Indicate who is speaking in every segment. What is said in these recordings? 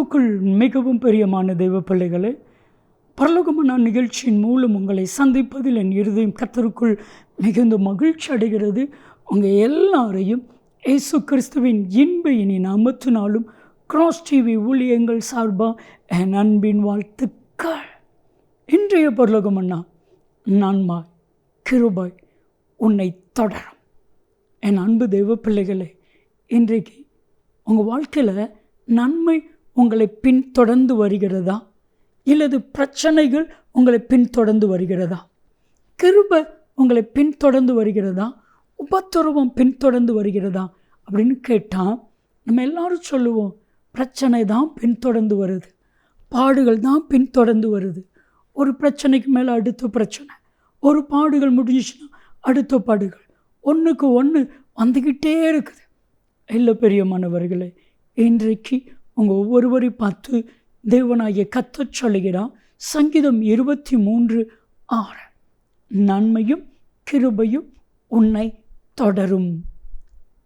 Speaker 1: கிறிஸ்துவுக்குள் மிகவும் பிரியமான தெய்வ பிள்ளைகளே, பரலோகமான நிகழ்ச்சியின் மூலம் உங்களை சந்திப்பதில் என் இருதயம் கர்த்தருக்குள் மிகுந்த மகிழ்ச்சி அடைகிறது. உங்கள் எல்லாரையும் இயேசு கிறிஸ்துவின் இன்ப இனி நாமத்தினாலும் கிராஸ் டிவி ஊழியங்கள் சார்பாக என் அன்பின் வாழ்த்துக்கள். இன்றைய பரலோகமன்னா நன்மாய் கிருபாய் உன்னை தொடரும். என் அன்பு தெய்வ பிள்ளைகளே, இன்றைக்கு உங்கள் வாழ்க்கையில் நன்மை உங்களை பின்தொடர்ந்து வருகிறதா, இல்லது பிரச்சனைகள் உங்களை பின்தொடர்ந்து வருகிறதா? கிருபை உங்களை பின்தொடர்ந்து வருகிறதா, உபத்திரவம் பின்தொடர்ந்து வருகிறதா அப்படின்னு கேட்டால் நம்ம எல்லாரும் சொல்லுவோம், பிரச்சனை தான் பின்தொடர்ந்து வருது, பாடுகள் தான் பின்தொடர்ந்து வருது. ஒரு பிரச்சனைக்கு மேலே அடுத்த பிரச்சனை, ஒரு பாடுகள் முடிஞ்சிச்சுன்னா அடுத்த பாடுகள், ஒன்றுக்கு ஒன்று வந்துக்கிட்டே இருக்குது. இல்லை பெரியமானவர்களே, இன்றைக்கு உங்கள் ஒவ்வொருவரையும் பார்த்து தேவனாகிய கர்த்தர் சொல்லுகிறான், சங்கீதம் 23:6, நன்மையும் கிருபையும் உன்னை தொடரும்.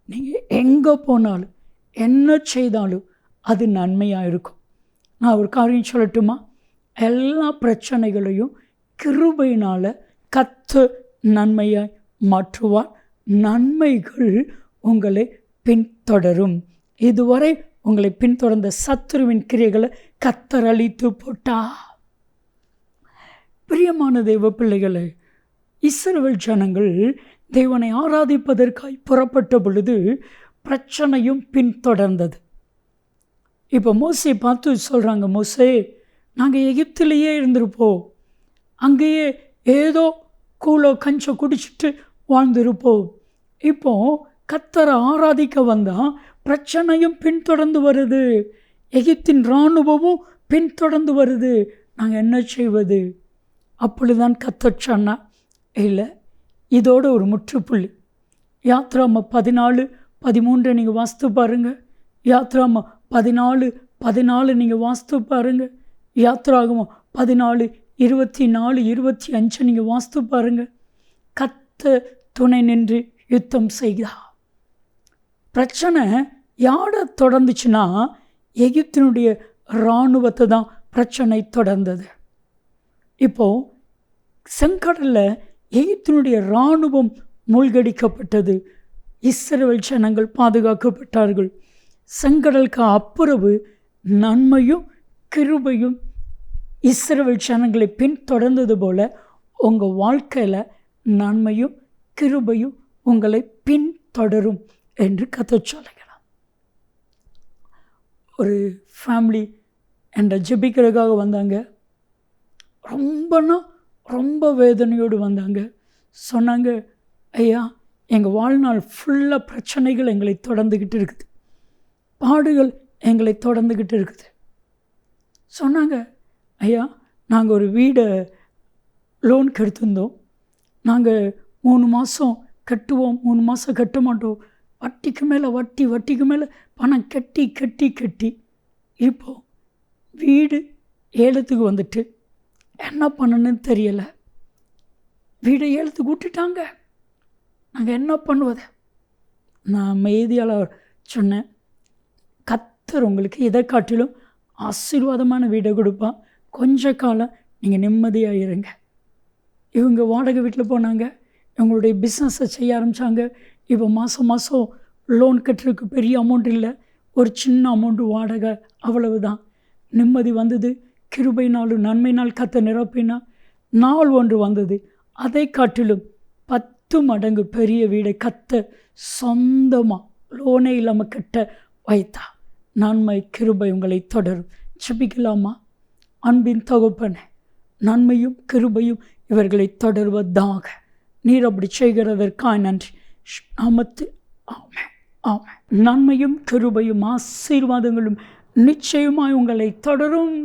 Speaker 1: நீங்கள் எங்கே போனாலும் என்ன செய்தாலும் அது நன்மையாக இருக்கும். நான் ஒரு காரியம் சொல்லட்டுமா? எல்லா பிரச்சனைகளையும் கிருபையினால் கர்த்தர் நன்மையாய் மாற்றுவார். நன்மைகள் உங்களை பின்தொடரும். இதுவரை உங்களை பின்தொடர்ந்த சத்துருவின் கிரியைகளை கர்த்தர் அழித்து போட்டா. பிரியமான தெய்வ பிள்ளைகளே, இஸ்ரவேல் ஜனங்கள் தேவனை ஆராதிப்பதற்காய் புறப்பட்ட பொழுது பிரச்சனையும் பின்தொடர்ந்தது. இப்போ மோசே பார்த்து சொல்கிறாங்க, மோசே, நாங்கள் எகிப்திலேயே இருந்திருப்போம், அங்கேயே ஏதோ கூழோ கஞ்சோ குடிச்சிட்டு வாழ்ந்திருப்போம். இப்போ கர்த்தரை ஆராதிக்க வந்தால் பிரச்சனையும் பின்தொடர்ந்து வருது, எகிப்தின் இராணுவமும் பின்தொடர்ந்து வருது, நாங்கள் என்ன செய்வது? அப்பொழுதுதான் கர்த்தர் சொன்னார், இல்லை, இதோட ஒரு முற்றுப்புள்ளி. யாத்ராம 14:13 நீங்கள் வாசித்து பாருங்கள். யாத்ராம 14:14 நீங்கள் வாசித்து பாருங்கள். யாத்ராகமம் 14:24-25 நீங்கள் வாசித்து பாருங்கள். கர்த்தர் துணை நின்று யுத்தம் செய்தார். பிரச்சனை யாரை தொடர்ந்துச்சுன்னா எகிப்தினுடைய இராணுவத்தை தான் பிரச்சனை தொடர்ந்தது. இப்போது செங்கடலில் எகிப்தினுடைய இராணுவம் மூழ்கடிக்கப்பட்டது, இஸ்ரவேல் ஜனங்கள் பாதுகாக்கப்பட்டார்கள். செங்கடலுக்கு அப்புறவு நன்மையும் கிருபையும் இஸ்ரவேல் ஜனங்களை பின்தொடர்ந்தது போல் உங்கள் வாழ்க்கையில் நன்மையும் கிருபையும் உங்களை பின்தொடரும் என்று கர்த்தர் சொல்லுகிறார். ஒரு ஃபேமிலி என்ற ஜெபிக்கிறதுக்காக வந்தாங்க. ரொம்ப வேதனையோடு வந்தாங்க. சொன்னாங்க, ஐயா, எங்கள் வாழ்நாள் ஃபுல்லாக பிரச்சனைகள் எங்களை தொடர்ந்துக்கிட்டு இருக்குது, பாடுகள் எங்களை தொடர்ந்துக்கிட்டு இருக்குது. சொன்னாங்க, ஐயா, நாங்கள் ஒரு வீடை லோனுக்கு எடுத்திருந்தோம், நாங்கள் 3 மாதம் கட்டுவோம், 3 மாதம் கட்ட மாட்டோம், வட்டிக்கு மேலே வட்டி, வட்டிக்கு மேலே பணம் கட்டி கட்டி கட்டி இப்போது வீடு ஏலத்துக்கு வந்துட்டு என்ன பண்ணணுன்னு தெரியலை, வீடை ஏலத்துக்கு விட்டுட்டாங்க, நாங்கள் என்ன பண்ணுவது? நான் அமைதியாளர் சொன்னேன், கர்த்தர் உங்களுக்கு இதை காட்டிலும் ஆசீர்வாதமான வீடை கொடுப்பான், கொஞ்ச காலம் நீங்கள் நிம்மதியாக இருங்க. இவங்க வாடகை வீட்டில் போனாங்க, இவங்களுடைய பிஸ்னஸை செய்ய ஆரம்பித்தாங்க. இப்போ மாதம் லோன் கட்டுறதுக்கு பெரிய அமௌண்ட் இல்லை, ஒரு சின்ன அமௌண்ட்டு வாடகை, அவ்வளவு தான். நிம்மதி வந்தது. கிருபையினாலும் நன்மையினால் கர்த்தர் நிரப்பினா நாள் ஒன்று வந்தது, அதை காட்டிலும் 10 மடங்கு பெரிய வீடை கர்த்தர் சொந்தமாக லோனே இல்லாமல் கட்ட வைத்தா. நன்மை கிருபை உங்களை தொடரும். ஜெபிக்கலாமா? அன்பின் தகப்பனே, நன்மையும் கிருபையும் இவர்களை தொடர்வதாக நீர் அப்படி செய்கிறதற்காக நன்றி. நாமத்து ஆமென், ஆமென். நன்மையும் கிருபையும் ஆசீர்வாதங்களும் நிச்சயமாய் உங்களை தொடரும்.